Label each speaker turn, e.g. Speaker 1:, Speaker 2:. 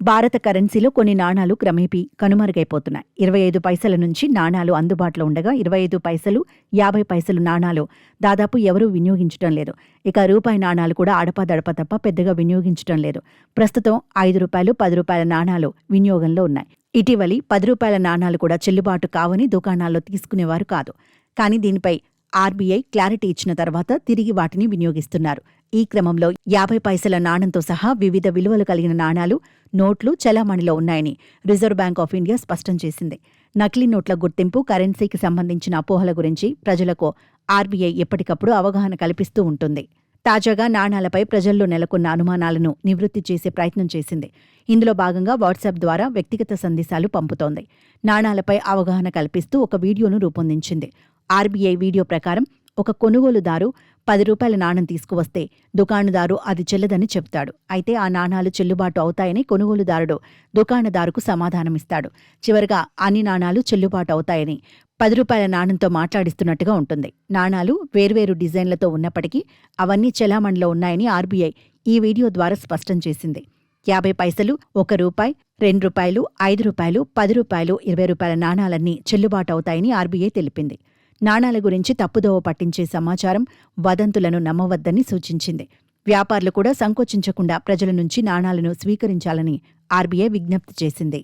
Speaker 1: భారత కరెన్సీలో కొన్ని నాణాలు క్రమేపీ కనుమరుగైపోతున్నాయి. 25 పైసల నుంచి నాణాలు అందుబాటులో ఉండగా 25 పైసలు, 50 పైసలు నాణాలు దాదాపు ఎవరూ వినియోగించడం లేదు. ఇక రూపాయి నాణాలు కూడా అడపాదడప తప్ప పెద్దగా వినియోగించడం లేదు. ప్రస్తుతం 5 రూపాయలు, 10 రూపాయల నాణాలు వినియోగంలో ఉన్నాయి. ఇటీవలి 10 రూపాయల నాణాలు కూడా చెల్లుబాటు కావని దుకాణాల్లో తీసుకునేవారు కాదు. కానీ దీనిపై ఆర్బీఐ క్లారిటీ ఇచ్చిన తర్వాత తిరిగి వాటిని వినియోగిస్తున్నారు. ఈ క్రమంలో 50 పైసల నాణంతో సహా వివిధ విలువలు కలిగిన నాణాలు, నోట్లు చెలామణిలో ఉన్నాయని రిజర్వ్ బ్యాంక్ ఆఫ్ ఇండియా స్పష్టం చేసింది. నకిలీ నోట్ల గుర్తింపు, కరెన్సీకి సంబంధించిన అపోహల గురించి ప్రజలకు ఆర్బీఐ ఎప్పటికప్పుడు అవగాహన కల్పిస్తూ ఉంటుంది. తాజాగా నాణాలపై ప్రజల్లో నెలకొన్న అనుమానాలను నివృత్తి చేసే ప్రయత్నం చేసింది. ఇందులో భాగంగా వాట్సాప్ ద్వారా వ్యక్తిగత సందేశాలు పంపుతోంది. నాణాలపై అవగాహన కల్పిస్తూ ఒక వీడియోను రూపొందించింది. ఆర్బీఐ వీడియో ప్రకారం ఒక కొనుగోలుదారు 10 రూపాయల నాణం తీసుకువస్తే దుకాణదారు అది చెల్లదని చెబుతాడు. అయితే ఆ నాణాలు చెల్లుబాటు అవుతాయని కొనుగోలుదారుడు దుకాణదారుకు సమాధానమిస్తాడు. చివరగా అన్ని నాణాలు చెల్లుబాటు అవుతాయని 10 రూపాయల నాణంతో మాట్లాడిస్తున్నట్టుగా ఉంటుంది. నాణాలు వేర్వేరు డిజైన్లతో ఉన్నప్పటికీ అవన్నీ చెలామణిలో ఉన్నాయని ఆర్బీఐ ఈ వీడియో ద్వారా స్పష్టం చేసింది. 50 పైసలు, 1 రూపాయి, 2 రూపాయలు, 5 రూపాయలు, 10 రూపాయలు, 20 రూపాయల నాణాలన్నీ చెల్లుబాటు అవుతాయని ఆర్బీఐ తెలిపింది. నాణాల గురించి తప్పుదోవ పట్టించే సమాచారం, వదంతులను నమ్మవద్దని సూచించింది. వ్యాపారులు కూడా సంకోచించకుండా ప్రజల నుంచి నాణాలను స్వీకరించాలని ఆర్బీఐ విజ్ఞప్తి చేసింది.